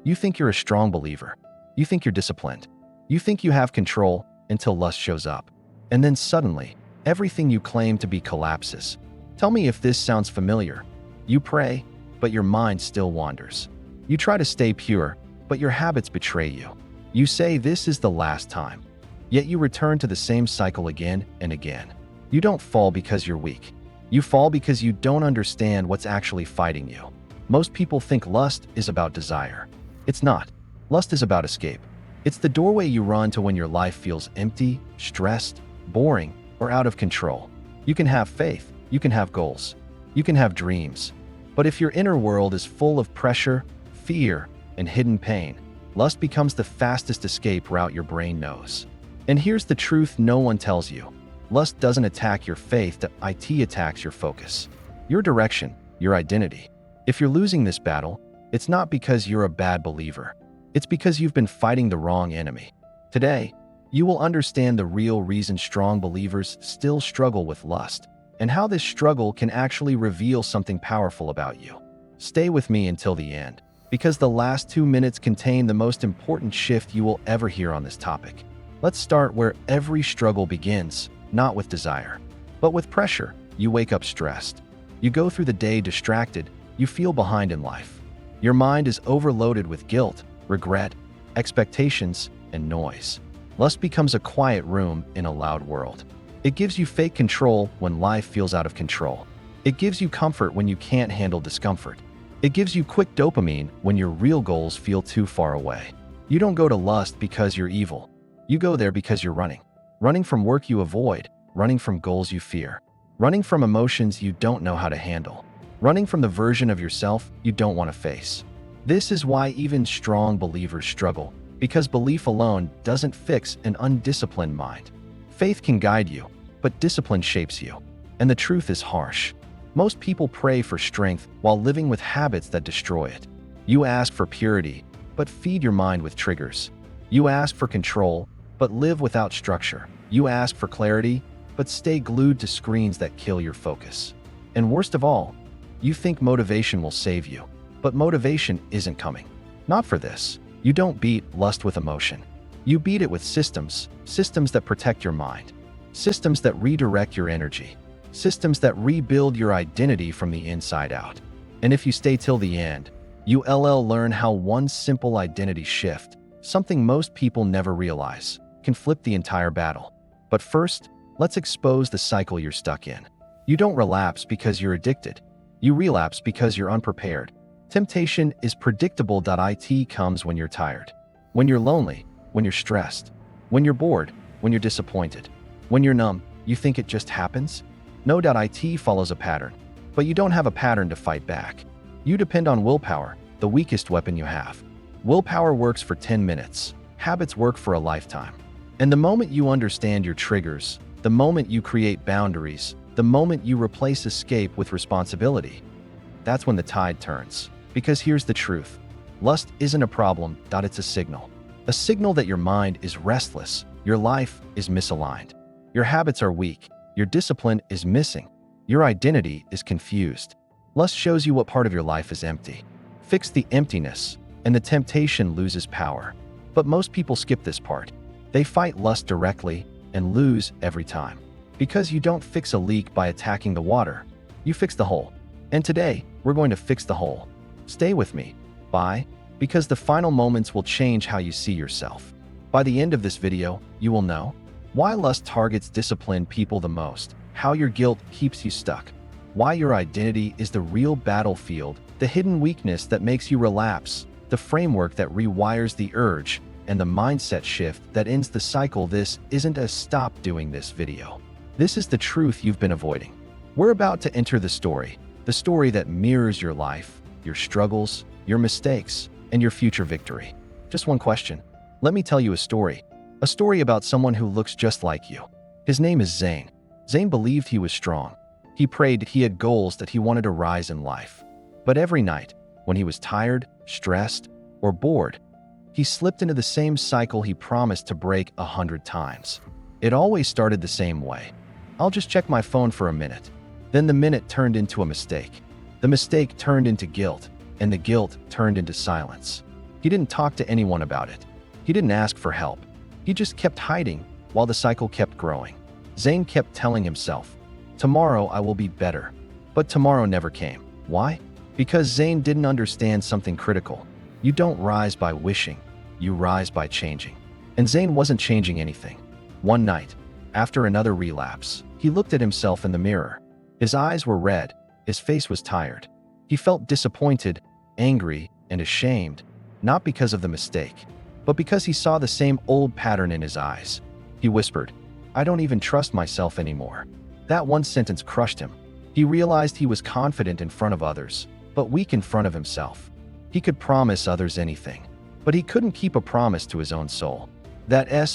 You think you're a strong believer. You think you're disciplined. You think you have control until lust shows up. And then suddenly, everything you claim to be collapses. Tell me if this sounds familiar. You pray, but your mind still wanders. You try to stay pure, but your habits betray you. You say this is the last time. Yet you return to the same cycle again and again. You don't fall because you're weak. You fall because you don't understand what's actually fighting you. Most people think lust is about desire. It's not. Lust is about escape. It's the doorway you run to when your life feels empty, stressed, boring, or out of control. You can have faith. You can have goals. You can have dreams. But if your inner world is full of pressure, fear, and hidden pain, lust becomes the fastest escape route your brain knows. And here's the truth no one tells you. Lust doesn't attack your faith, it attacks your focus, your direction, your identity. If you're losing this battle, it's not because you're a bad believer. It's because you've been fighting the wrong enemy. Today, you will understand the real reason strong believers still struggle with lust, and how this struggle can actually reveal something powerful about you. Stay with me until the end, because the last 2 minutes contain the most important shift you will ever hear on this topic. Let's start where every struggle begins, not with desire, but with pressure. You wake up stressed. You go through the day distracted. You feel behind in life. Your mind is overloaded with guilt, regret, expectations, and noise. Lust becomes a quiet room in a loud world. It gives you fake control when life feels out of control. It gives you comfort when you can't handle discomfort. It gives you quick dopamine when your real goals feel too far away. You don't go to lust because you're evil. You go there because you're running. Running from work you avoid, running from goals you fear, running from emotions you don't know how to handle, running from the version of yourself you don't want to face. This is why even strong believers struggle, because belief alone doesn't fix an undisciplined mind. Faith can guide you, but discipline shapes you. And the truth is harsh. Most people pray for strength while living with habits that destroy it. You ask for purity, but feed your mind with triggers. You ask for control, but live without structure. You ask for clarity, but stay glued to screens that kill your focus. And worst of all, you think motivation will save you, but motivation isn't coming. Not for this. You don't beat lust with emotion. You beat it with systems that protect your mind, systems that redirect your energy, systems that rebuild your identity from the inside out. And if you stay till the end, you'll learn how one simple identity shift, something most people never realize, can flip the entire battle. But first, let's expose the cycle you're stuck in. You don't relapse because you're addicted. You relapse because you're unprepared. Temptation is predictable. It comes when you're tired, when you're lonely, when you're stressed, when you're bored, when you're disappointed, when you're numb. You think it just happens? No. It follows a pattern, but you don't have a pattern to fight back. You depend on willpower, the weakest weapon you have. Willpower works for 10 minutes. Habits work for a lifetime. And the moment you understand your triggers, the moment you create boundaries, the moment you replace escape with responsibility, that's when the tide turns. Because here's the truth. Lust isn't a problem. It's a signal. A signal that your mind is restless, your life is misaligned, your habits are weak, your discipline is missing, your identity is confused. Lust shows you what part of your life is empty. Fix the emptiness, and the temptation loses power. But most people skip this part. They fight lust directly and lose every time. Because you don't fix a leak by attacking the water, you fix the hole. And today, we're going to fix the hole. Stay with me. Bye. Because the final moments will change how you see yourself. By the end of this video, you will know why lust targets disciplined people the most, how your guilt keeps you stuck, why your identity is the real battlefield, the hidden weakness that makes you relapse, the framework that rewires the urge, and the mindset shift that ends the cycle. This isn't a stop doing this video. This is the truth you've been avoiding. We're about to enter the story that mirrors your life, your struggles, your mistakes, and your future victory. Just one question. Let me tell you a story about someone who looks just like you. His name is Zane. Zane believed he was strong. He prayed he had goals that he wanted to rise in life. But every night, when he was tired, stressed, or bored, he slipped into the same cycle he promised to break 100 times. It always started the same way. I'll just check my phone for a minute. Then the minute turned into a mistake. The mistake turned into guilt, and the guilt turned into silence. He didn't talk to anyone about it. He didn't ask for help. He just kept hiding while the cycle kept growing. Zane kept telling himself, "Tomorrow I will be better." But tomorrow never came. Why? Because Zane didn't understand something critical. You don't rise by wishing, you rise by changing. And Zane wasn't changing anything. One night, after another relapse, he looked at himself in the mirror. His eyes were red, his face was tired. He felt disappointed, angry, and ashamed, not because of the mistake, but because he saw the same old pattern in his eyes. He whispered, "I don't even trust myself anymore." That one sentence crushed him. He realized he was confident in front of others, but weak in front of himself. He could promise others anything, but he couldn't keep a promise to his own soul.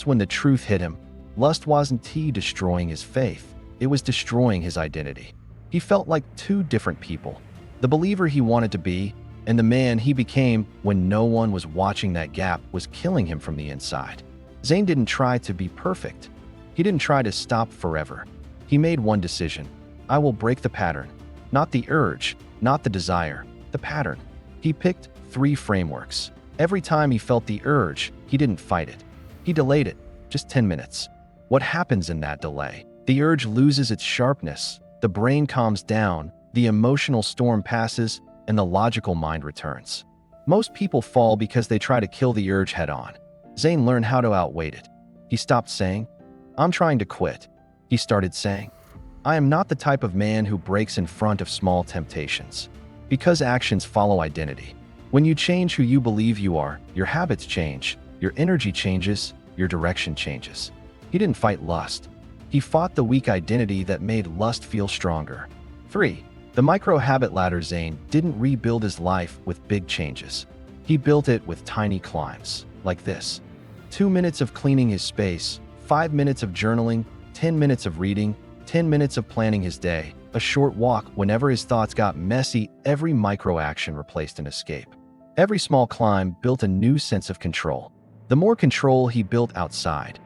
When the truth hit him, lust wasn't destroying his faith, it was destroying his identity. He felt like two different people, the believer he wanted to be, and the man he became when no one was watching. That gap was killing him from the inside. Zane didn't try to be perfect. He didn't try to stop forever. He made one decision. I will break the pattern. Not the urge, not the desire, the pattern. He picked 3 frameworks. Every time he felt the urge, he didn't fight it. He delayed it, just 10 minutes. What happens in that delay? The urge loses its sharpness, the brain calms down, the emotional storm passes, and the logical mind returns. Most people fall because they try to kill the urge head on. Zane learned how to outweight it. He stopped saying, "I'm trying to quit." He started saying, "I am not the type of man who breaks in front of small temptations." Because actions follow identity. When you change who you believe you are, your habits change, your energy changes, your direction changes. He didn't fight lust. He fought the weak identity that made lust feel stronger. 3. The micro-habit ladder. Zane didn't rebuild his life with big changes. He built it with tiny climbs, like this. 2 minutes of cleaning his space, 5 minutes of journaling, 10 minutes of reading, 10 minutes of planning his day, a short walk whenever his thoughts got messy. Every micro-action replaced an escape. Every small climb built a new sense of control. The more control he built outside.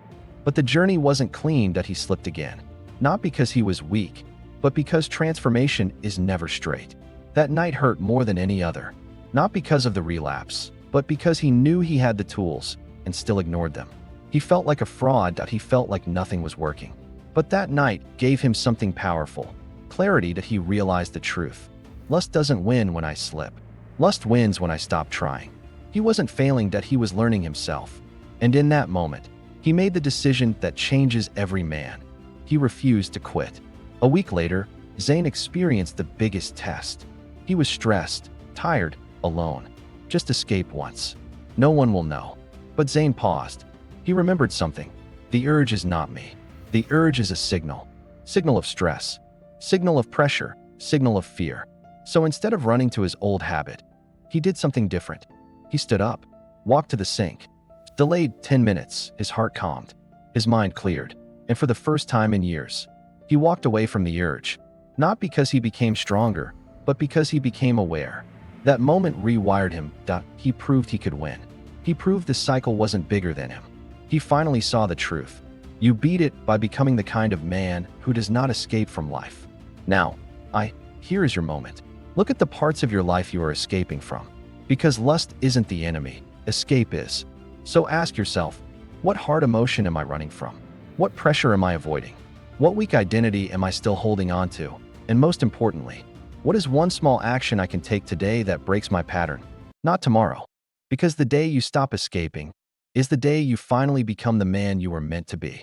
But the journey wasn't clean that he slipped again. Not because he was weak, but because transformation is never straight. That night hurt more than any other. Not because of the relapse, but because he knew he had the tools and still ignored them. He felt like a fraud, that he felt like nothing was working. But that night gave him something powerful. Clarity, that he realized the truth. Lust doesn't win when I slip. Lust wins when I stop trying. He wasn't failing, that he was learning himself. And in that moment, he made the decision that changes every man. He refused to quit. A week later, Zane experienced the biggest test. He was stressed, tired, alone. Just escape once. No one will know. But Zane paused. He remembered something. The urge is not me. The urge is a signal. Signal of stress. Signal of pressure. Signal of fear. So instead of running to his old habit, he did something different. He stood up, walked to the sink, delayed 10 minutes. His heart calmed. His mind cleared. And for the first time in years, he walked away from the urge. Not because he became stronger, but because he became aware. That moment rewired him. He proved he could win. He proved the cycle wasn't bigger than him. He finally saw the truth. You beat it by becoming the kind of man who does not escape from life. Now, here is your moment. Look at the parts of your life you are escaping from. Because lust isn't the enemy, escape is. So ask yourself, what hard emotion am I running from? What pressure am I avoiding? What weak identity am I still holding on to? And most importantly, what is one small action I can take today that breaks my pattern? Not tomorrow. Because the day you stop escaping is the day you finally become the man you were meant to be.